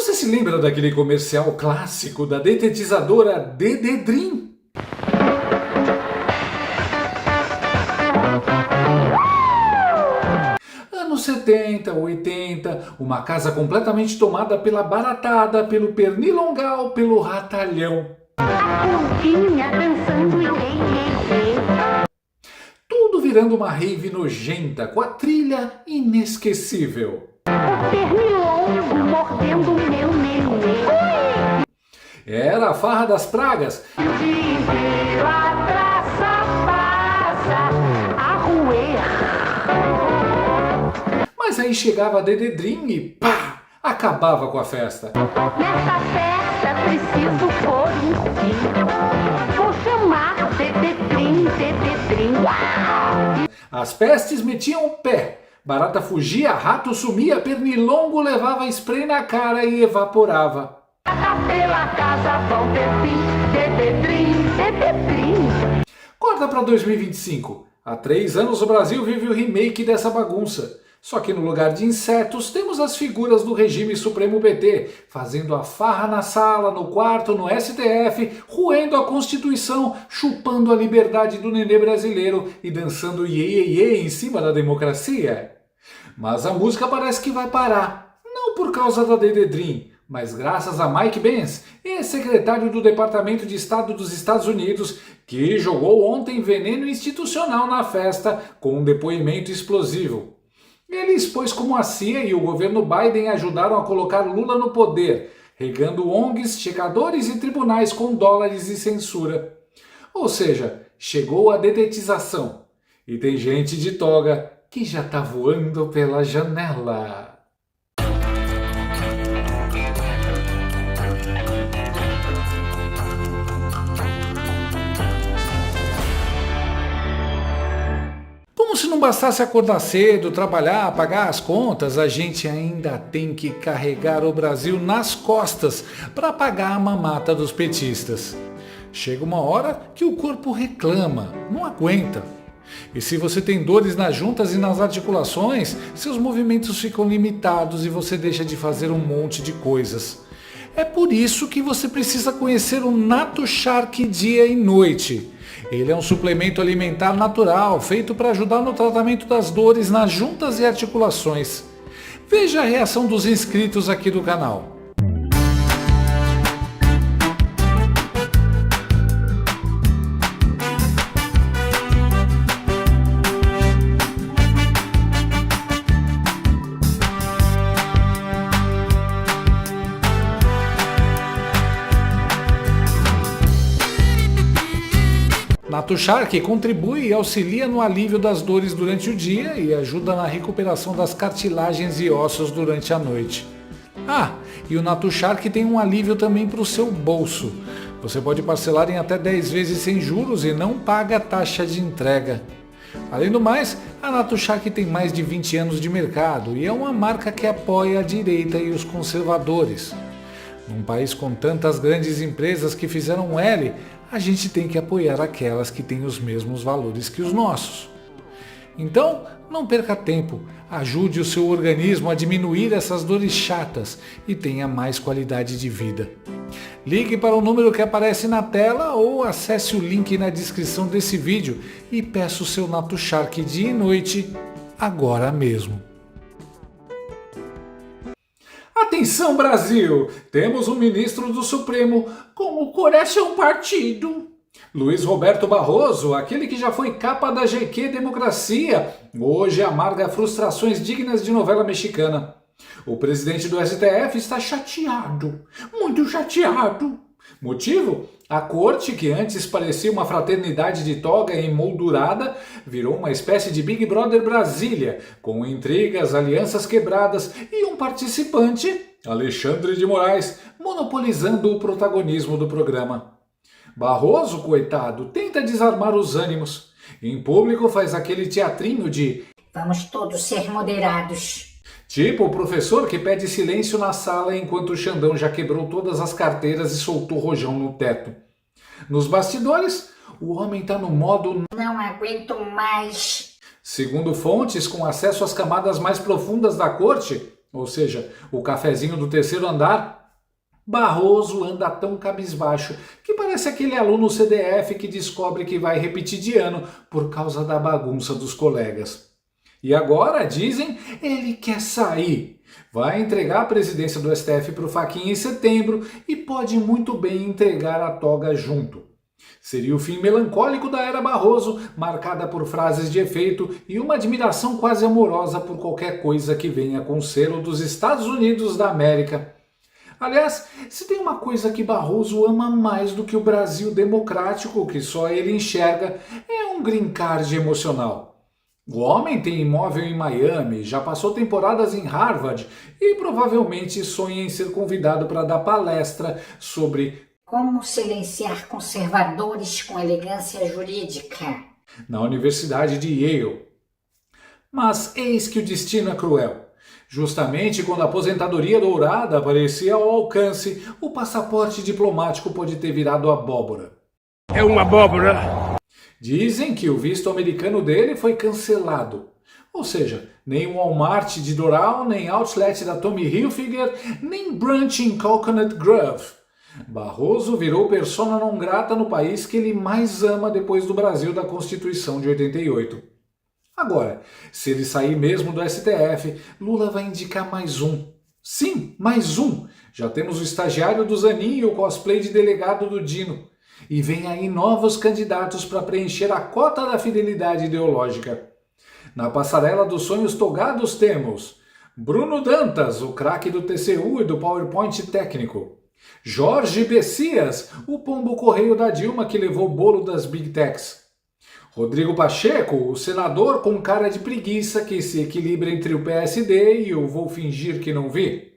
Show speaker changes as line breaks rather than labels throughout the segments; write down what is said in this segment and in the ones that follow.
Você se lembra daquele comercial clássico da detetizadora Dededrim? Anos 70, 80, uma casa completamente tomada pela baratada, pelo pernilongal, pelo ratalhão.
A curvinha dançando e
Tudo virando uma rave nojenta, com a trilha inesquecível.
o pernilongo mordendo meu nenê.
Era a farra das pragas.
Inteiro a traça passa a roer.
Mas aí chegava a Dededrim e pá! Acabava com a festa.
Nessa festa preciso pôr um fim. Vou chamar Dededrim.
As pestes metiam o pé. Barata fugia, rato sumia, pernilongo levava spray na cara e evaporava.
Pela casa vão ter fim. Dededrim.
Corta para 2025. Há 3 anos o Brasil vive o remake dessa bagunça. Só que no lugar de insetos temos as figuras do regime supremo PT, fazendo a farra na sala, no quarto, no STF, roendo a Constituição, chupando a liberdade do nenê brasileiro e dançando iê iê iê em cima da democracia. Mas a música parece que vai parar, não por causa da Dededrim, mas graças a Mike Pence, ex-secretário do Departamento de Estado dos Estados Unidos, que jogou ontem veneno institucional na festa com um depoimento explosivo. Ele expôs como a CIA e o governo Biden ajudaram a colocar Lula no poder, regando ONGs, checadores e tribunais com dólares e censura. Ou seja, chegou a dedetização. E tem gente de toga que já tá voando pela janela. Como se não bastasse acordar cedo, trabalhar, pagar as contas, a gente ainda tem que carregar o Brasil nas costas para pagar a mamata dos petistas. Chega uma hora que o corpo reclama, não aguenta. E se você tem dores nas juntas e nas articulações, seus movimentos ficam limitados e você deixa de fazer um monte de coisas. É por isso que você precisa conhecer o Natushark dia e noite. Ele é um suplemento alimentar natural, feito para ajudar no tratamento das dores nas juntas e articulações. Veja a reação dos inscritos aqui do canal. Natushark contribui e auxilia no alívio das dores durante o dia e ajuda na recuperação das cartilagens e ossos durante a noite. Ah, e o Natushark tem um alívio também para o seu bolso. Você pode parcelar em até 10 vezes sem juros e não paga taxa de entrega. Além do mais, a Natushark tem mais de 20 anos de mercado e é uma marca que apoia a direita e os conservadores. Num país com tantas grandes empresas que fizeram L, a gente tem que apoiar aquelas que têm os mesmos valores que os nossos. Então, não perca tempo, ajude o seu organismo a diminuir essas dores chatas e tenha mais qualidade de vida. Ligue para o número que aparece na tela ou acesse o link na descrição desse vídeo e peça o seu Natushark dia e noite, agora mesmo. Atenção, Brasil! Temos um ministro do Supremo com o coração partido. Luiz Roberto Barroso, aquele que já foi capa da GQ Democracia, hoje amarga frustrações dignas de novela mexicana. O presidente do STF está chateado, muito chateado. Motivo? A corte, que antes parecia uma fraternidade de toga emoldurada, virou uma espécie de Big Brother Brasília, com intrigas, alianças quebradas e um participante, Alexandre de Moraes, monopolizando o protagonismo do programa. Barroso, coitado, tenta desarmar os ânimos. Em público faz aquele teatrinho de
"Vamos todos ser moderados".
Tipo o professor que pede silêncio na sala enquanto o Xandão já quebrou todas as carteiras e soltou rojão no teto. Nos bastidores, o homem está no modo
"Não aguento mais".
Segundo fontes com acesso às camadas mais profundas da corte, ou seja, o cafezinho do terceiro andar, Barroso anda tão cabisbaixo que parece aquele aluno CDF que descobre que vai repetir de ano por causa da bagunça dos colegas. E agora, dizem, ele quer sair. Vai entregar a presidência do STF para o Fachin em setembro e pode muito bem entregar a toga junto. Seria o fim melancólico da era Barroso, marcada por frases de efeito e uma admiração quase amorosa por qualquer coisa que venha com o selo dos Estados Unidos da América. Aliás, se tem uma coisa que Barroso ama mais do que o Brasil democrático, que só ele enxerga, é um green card emocional. O homem tem imóvel em Miami, já passou temporadas em Harvard e provavelmente sonha em ser convidado para dar palestra sobre
Como silenciar conservadores com elegância jurídica.
na Universidade de Yale. Mas eis que o destino é cruel. Justamente quando a aposentadoria dourada parecia ao alcance, o passaporte diplomático pode ter virado abóbora.
É uma abóbora.
Dizem que o visto americano dele foi cancelado. Ou seja, nem o Walmart de Doral, nem Outlet da Tommy Hilfiger, nem brunch em Coconut Grove. Barroso virou persona non grata no país que ele mais ama depois do Brasil da Constituição de 88. Agora, se ele sair mesmo do STF, Lula vai indicar mais um. Sim, mais um! Já temos o estagiário do Zanin e o cosplay de delegado do Dino. E vem aí novos candidatos para preencher a cota da fidelidade ideológica. Na passarela dos sonhos togados temos Bruno Dantas, o craque do TCU e do PowerPoint técnico. Jorge Bessias, o pombo correio da Dilma que levou o bolo das Big Techs. Rodrigo Pacheco, o senador com cara de preguiça que se equilibra entre o PSD e o vou fingir que não vi.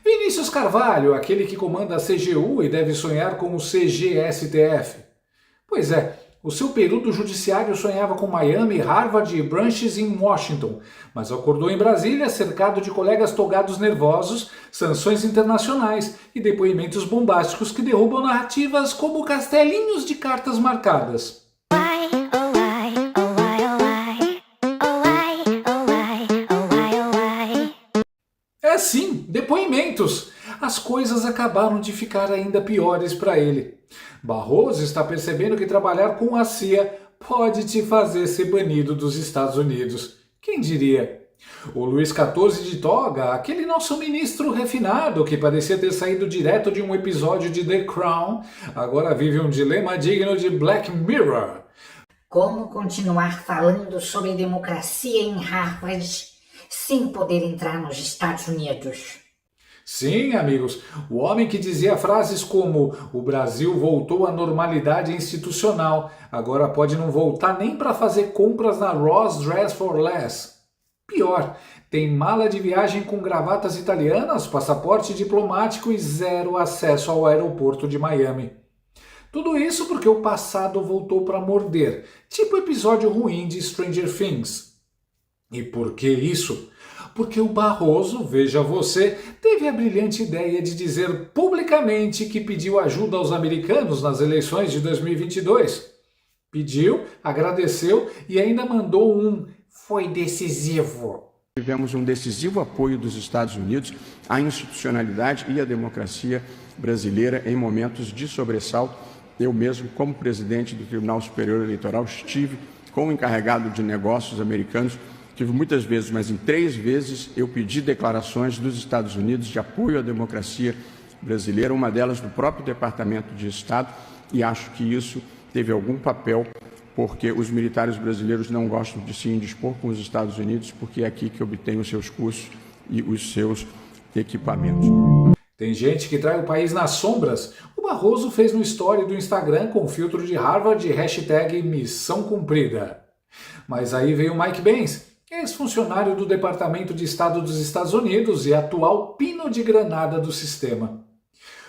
Vinícius Carvalho, aquele que comanda a CGU e deve sonhar com o CGSTF. Pois é, o seu peru do judiciário sonhava com Miami, Harvard e brunches em Washington, mas acordou em Brasília cercado de colegas togados nervosos, sanções internacionais e depoimentos bombásticos que derrubam narrativas como castelinhos de cartas marcadas. É sim, depoimentos. As coisas acabaram de ficar ainda piores para ele. Barroso está percebendo que trabalhar com a CIA pode te fazer ser banido dos Estados Unidos. Quem diria? O Luiz XIV de toga, aquele nosso ministro refinado que parecia ter saído direto de um episódio de The Crown, agora vive um dilema digno de Black Mirror.
Como continuar falando sobre democracia em Harvard sem poder entrar nos Estados Unidos?
Sim, amigos, o homem que dizia frases como o Brasil voltou à normalidade institucional, agora pode não voltar nem para fazer compras na Ross Dress for Less. Pior, tem mala de viagem com gravatas italianas, passaporte diplomático e zero acesso ao aeroporto de Miami. Tudo isso porque o passado voltou para morder, tipo episódio ruim de Stranger Things. E por que isso? Porque o Barroso, veja você, teve a brilhante ideia de dizer publicamente que pediu ajuda aos americanos nas eleições de 2022. Pediu, agradeceu e ainda mandou um "foi decisivo".
Tivemos um decisivo apoio dos Estados Unidos à institucionalidade e à democracia brasileira em momentos de sobressalto. Eu mesmo, como presidente do Tribunal Superior Eleitoral, estive com o encarregado de negócios americanos. Tive muitas vezes, mas em 3 vezes eu pedi declarações dos Estados Unidos de apoio à democracia brasileira, uma delas do próprio Departamento de Estado, e acho que isso teve algum papel, porque os militares brasileiros não gostam de se indispor com os Estados Unidos, porque é aqui que obtêm os seus cursos e os seus equipamentos.
Tem gente que trai o país nas sombras. O Barroso fez no story do Instagram com filtro de Harvard e hashtag missão cumprida. Mas aí veio o Mike Pence, ex-funcionário do Departamento de Estado dos Estados Unidos e atual pino de granada do sistema.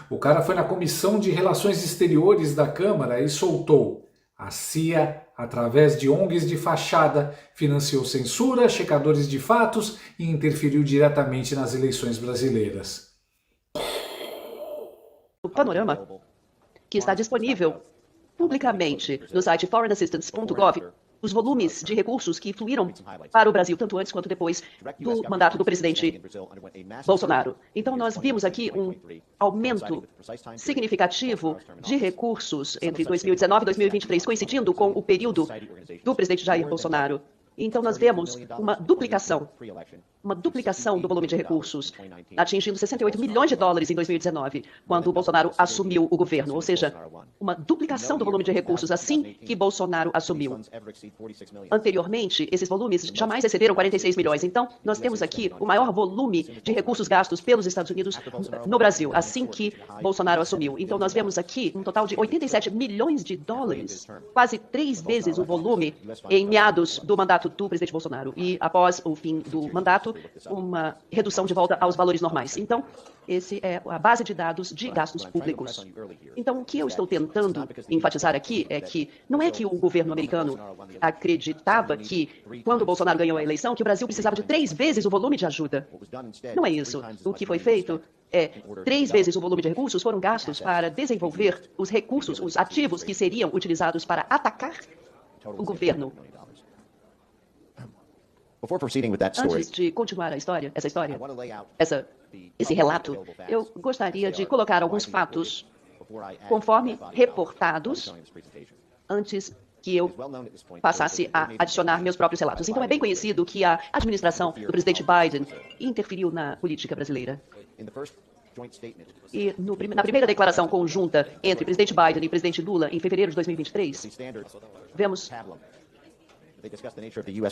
O cara foi na Comissão de Relações Exteriores da Câmara e soltou: a CIA, através de ONGs de fachada, financiou censura, checadores de fatos e interferiu diretamente nas eleições brasileiras.
O panorama, que está disponível publicamente no site foreignassistance.gov, os volumes de recursos que fluíram para o Brasil, tanto antes quanto depois do mandato do presidente Bolsonaro. Então, nós vimos aqui um aumento significativo de recursos entre 2019 e 2023, coincidindo com o período do presidente Jair Bolsonaro. Então, nós vemos uma duplicação do volume de recursos, atingindo 68 milhões de dólares em 2019, quando o Bolsonaro assumiu o governo, ou seja, uma duplicação do volume de recursos assim que Bolsonaro assumiu. Anteriormente, esses volumes jamais excederam 46 milhões. Então, nós temos aqui o maior volume de recursos gastos pelos Estados Unidos no Brasil, assim que Bolsonaro assumiu. Então, nós vemos aqui um total de 87 milhões de dólares, quase 3 vezes o volume em meados do mandato do presidente Bolsonaro. E, após o fim do mandato, uma redução de volta aos valores normais. Então, esse é a base de dados de gastos públicos. Então, o que eu estou tentando enfatizar aqui é que não é que o governo americano acreditava que, quando o Bolsonaro ganhou a eleição, que o Brasil precisava de 3 vezes o volume de ajuda. Não é isso. O que foi feito é 3 vezes o volume de recursos foram gastos para desenvolver os recursos, os ativos que seriam utilizados para atacar o governo. Antes de continuar esse relato, eu gostaria de colocar alguns fatos, conforme reportados, antes que eu passasse a adicionar meus próprios relatos. Então, é bem conhecido que a administração do presidente Biden interferiu na política brasileira. E na primeira declaração conjunta entre presidente Biden e presidente Lula, em fevereiro de 2023, vemos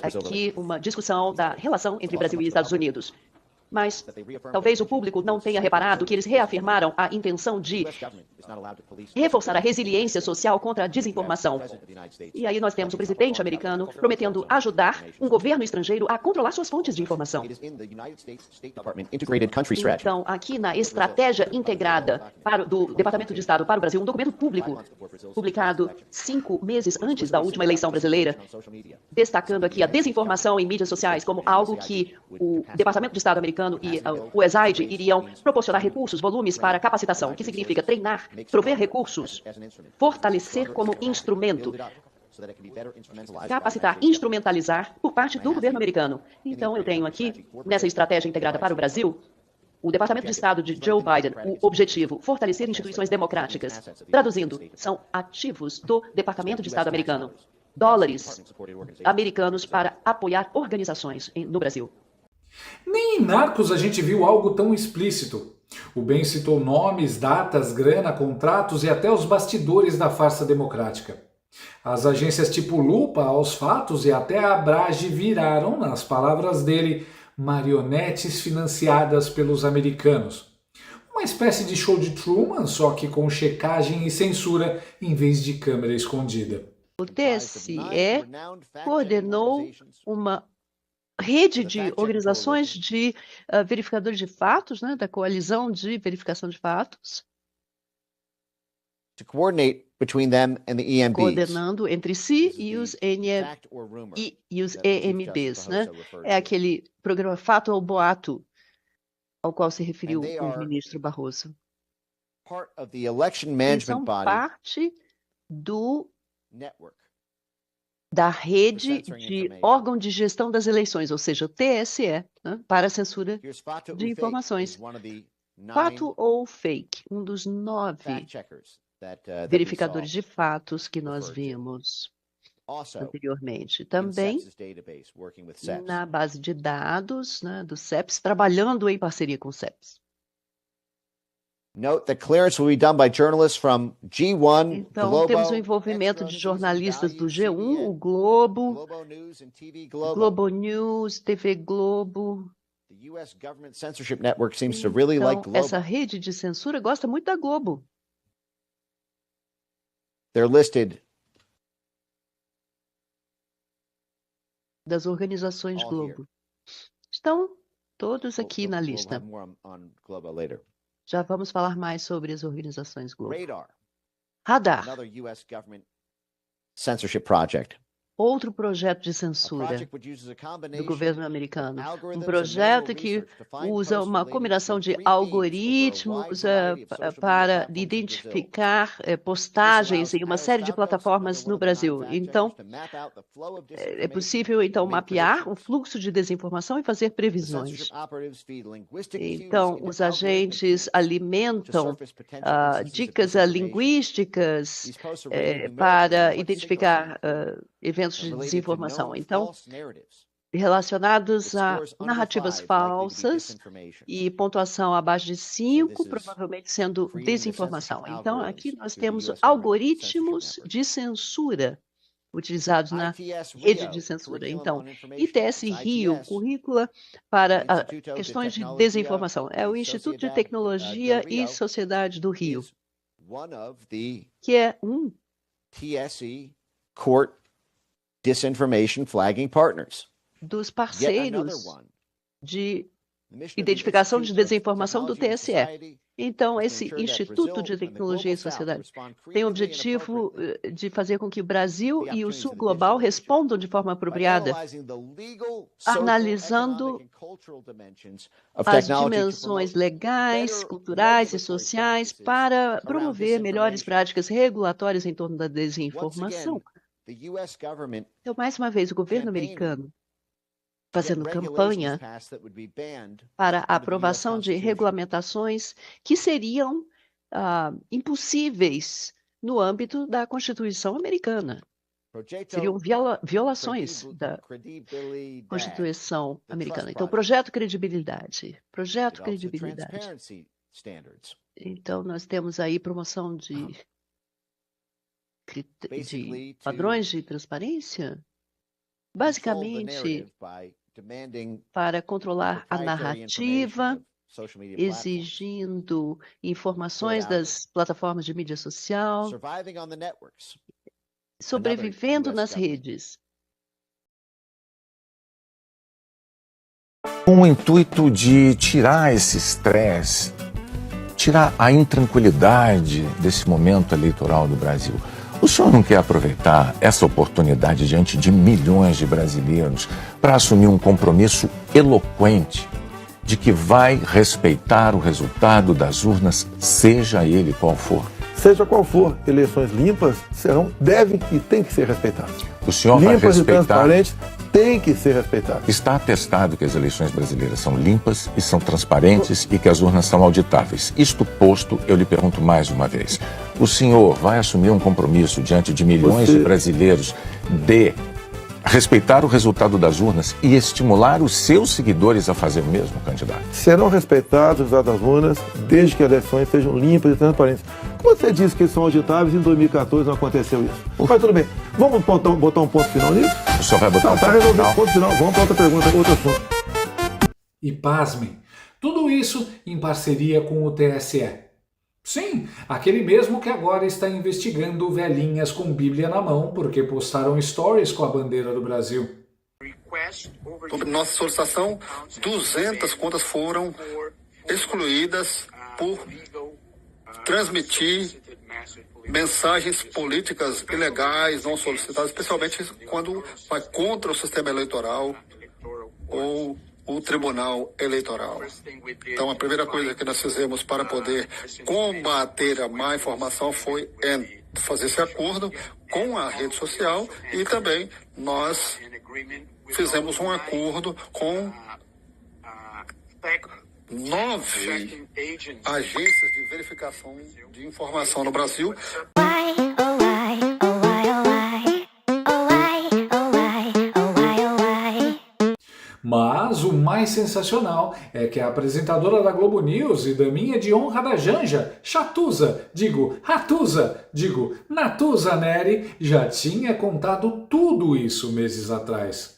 aqui uma discussão da relação entre Brasil e Estados Unidos. Mas talvez o público não tenha reparado que eles reafirmaram a intenção de reforçar a resiliência social contra a desinformação. E aí nós temos o presidente americano prometendo ajudar um governo estrangeiro a controlar suas fontes de informação. Então, aqui na estratégia integrada do Departamento de Estado para o Brasil, um documento público publicado 5 meses antes da última eleição brasileira, destacando aqui a desinformação em mídias sociais como algo que o Departamento de Estado americano e o USAID iriam proporcionar recursos, volumes para capacitação, que significa treinar, prover recursos, fortalecer como instrumento, capacitar, instrumentalizar por parte do governo americano. Então, eu tenho aqui, nessa estratégia integrada para o Brasil, o Departamento de Estado de Joe Biden, o objetivo, fortalecer instituições democráticas. Traduzindo, são ativos do Departamento de Estado americano. Dólares americanos para apoiar organizações no Brasil.
Nem em Narcos a gente viu algo tão explícito. O Ben citou nomes, datas, grana, contratos e até os bastidores da farsa democrática. As agências tipo Lupa, Aos Fatos e até a Abrage viraram, nas palavras dele, marionetes financiadas pelos americanos. Uma espécie de show de Truman, só que com checagem e censura em vez de câmera escondida.
O TSE coordenou uma rede de organizações de verificadores de fatos, né, da coalizão de verificação de fatos, coordenando entre si e os EMBs, né? É aquele programa Fato ou Boato ao qual se referiu o ministro Barroso. Eles são parte da rede de órgão de gestão das eleições, ou seja, o TSE, né, para a censura de informações. Fato ou fake? Um dos 9 verificadores de fatos que nós vimos anteriormente. Também na base de dados, né, do CEPS, trabalhando em parceria com o CEPS.
Note that clearance will be done by journalists from G1,
então,
Globo,
temos o envolvimento de jornalistas do G1, o Globo, Globo News, TV Globo. Então, essa rede de censura gosta muito da Globo.
They're listed
das organizações Globo. Estão todos aqui na lista. Já vamos falar mais sobre as organizações Globo. Radar.
Censorship project.
outro projeto de censura do governo americano. Um projeto que usa uma combinação de algoritmos para identificar postagens em uma série de plataformas no Brasil. Então, é possível, então, mapear o fluxo de desinformação e fazer previsões. Então, os agentes alimentam dicas linguísticas para identificar eventos de desinformação. Então, relacionados a narrativas falsas e pontuação abaixo de 5, provavelmente sendo desinformação. Então, aqui nós temos algoritmos de censura utilizados na rede de censura. Então, ITS Rio, currícula para questões de desinformação. É o Instituto de Tecnologia e Sociedade do Rio, que é um
TSE Court Disinformation Flagging Partners.
Dos parceiros de identificação de desinformação do TSE. Então, esse Instituto de Tecnologia e Sociedade tem o objetivo de fazer com que o Brasil e o Sul Global respondam de forma apropriada, analisando as dimensões legais, culturais e sociais para promover melhores práticas regulatórias em torno da desinformação. Então, mais uma vez, o governo americano fazendo campanha para a aprovação de regulamentações que seriam impossíveis no âmbito da Constituição americana. Seriam violações da Constituição americana. Então, projeto credibilidade. Projeto credibilidade. Então, nós temos aí promoção de padrões de transparência. Basicamente, para controlar a narrativa, exigindo informações das plataformas de mídia social, sobrevivendo nas redes.
Com o intuito de tirar esse estresse, tirar a intranquilidade desse momento eleitoral do Brasil. O senhor não quer aproveitar essa oportunidade diante de milhões de brasileiros para assumir um compromisso eloquente de que vai respeitar o resultado das urnas, seja ele qual for?
Seja qual for, eleições limpas serão, devem e têm que ser respeitadas.
O senhor vai respeitar...
Limpas e transparentes têm que ser respeitadas.
Está atestado que as eleições brasileiras são limpas e são transparentes e que as urnas são auditáveis. Isto posto, eu lhe pergunto mais uma vez. O senhor vai assumir um compromisso diante de milhões de brasileiros de respeitar o resultado das urnas e estimular os seus seguidores a fazer o mesmo, candidato?
Serão respeitados os resultados das urnas desde que as eleições sejam limpas e transparentes. Como você disse que são auditáveis, em 2014 não aconteceu isso. Mas tudo bem. Vamos botar um ponto final nisso?
O senhor vai botar
Tá resolvido o ponto final. Vamos para outra pergunta, outro assunto.
E pasmem, tudo isso em parceria com o TSE. Sim, aquele mesmo que agora está investigando velhinhas com Bíblia na mão porque postaram stories com a bandeira do Brasil.
Sobre nossa solicitação, 200 contas foram excluídas por transmitir mensagens políticas ilegais, não solicitadas, especialmente quando vai contra o sistema eleitoral ou o Tribunal Eleitoral. Então, a primeira coisa que nós fizemos para poder combater a má informação foi fazer esse acordo com a rede social e também nós fizemos um acordo com 9 agências de verificação de informação no Brasil.
Mas o mais sensacional é que a apresentadora da Globo News e daminha de honra da Janja, Natuza Neri, já tinha contado tudo isso meses atrás.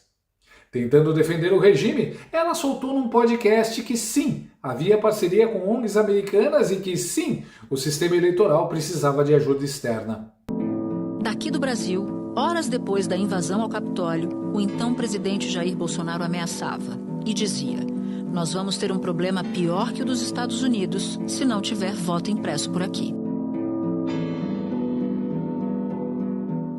Tentando defender o regime, ela soltou num podcast que sim, havia parceria com ONGs americanas e que sim, o sistema eleitoral precisava de ajuda externa.
Daqui do Brasil, horas depois da invasão ao Capitólio, o então presidente Jair Bolsonaro ameaçava e dizia: nós vamos ter um problema pior que o dos Estados Unidos se não tiver voto impresso por aqui.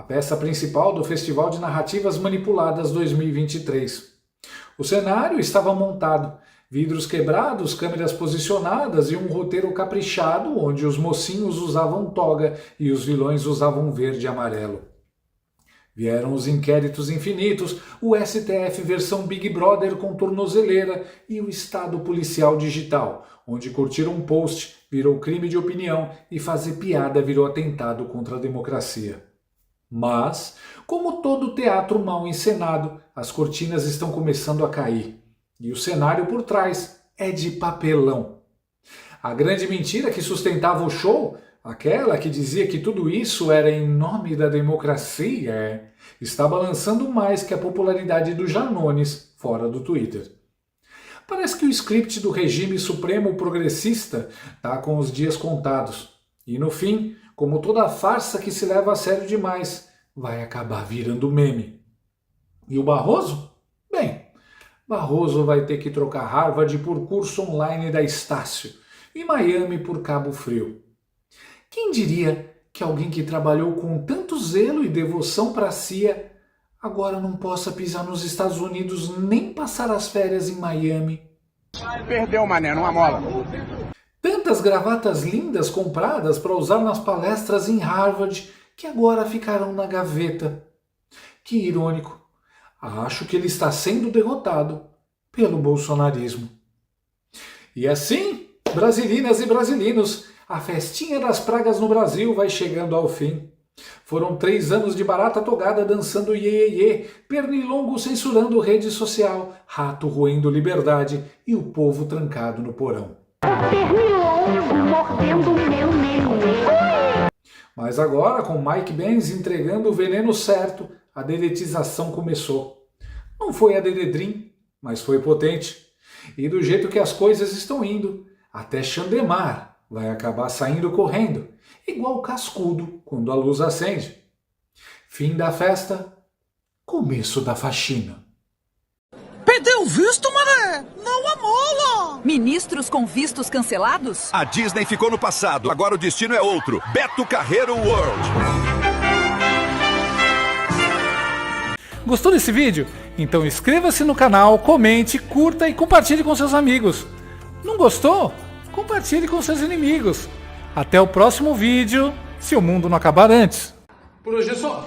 a peça principal do Festival de Narrativas Manipuladas 2023. O cenário estava montado, vidros quebrados, câmeras posicionadas e um roteiro caprichado onde os mocinhos usavam toga e os vilões usavam verde e amarelo. Vieram os inquéritos infinitos, o STF versão Big Brother com tornozeleira e o Estado policial digital, onde curtir um post virou crime de opinião e fazer piada virou atentado contra a democracia. Mas, como todo teatro mal encenado, as cortinas estão começando a cair. E o cenário por trás é de papelão. A grande mentira que sustentava o show, aquela que dizia que tudo isso era em nome da democracia, está balançando mais que a popularidade do Janones fora do Twitter. Parece que o script do regime supremo progressista está com os dias contados. E no fim, como toda farsa que se leva a sério demais, vai acabar virando meme. E o Barroso? Bem, Barroso vai ter que trocar Harvard por curso online da Estácio e Miami por Cabo Frio. Quem diria que alguém que trabalhou com tanto zelo e devoção para a CIA agora não possa pisar nos Estados Unidos nem passar as férias em Miami?
Perdeu, mané, numa mola.
Tantas gravatas lindas compradas para usar nas palestras em Harvard que agora ficarão na gaveta. Que irônico. Acho que ele está sendo derrotado pelo bolsonarismo. E assim, brasilinas e brasilinos, a festinha das pragas no Brasil vai chegando ao fim. Foram 3 anos de barata togada dançando iê, pernilongo censurando rede social, rato roendo liberdade e o povo trancado no porão.
Pernilongo mordendo meu nenê.
Mas agora, com Mike Benz entregando o veneno certo, a dedetização começou. Não foi a Dededrim, mas foi potente. E do jeito que as coisas estão indo, até Xandemar vai acabar saindo correndo, igual cascudo quando a luz acende. Fim da festa, começo da faxina.
Perdeu o visto, mané? Não amola!
Ministros com vistos cancelados?
A Disney ficou no passado, agora o destino é outro. Beto Carreiro World.
Gostou desse vídeo? Então inscreva-se no canal, comente, curta e compartilhe com seus amigos. Não gostou? Compartilhe com seus inimigos. Até o próximo vídeo, se o mundo não acabar antes. Por hoje é só.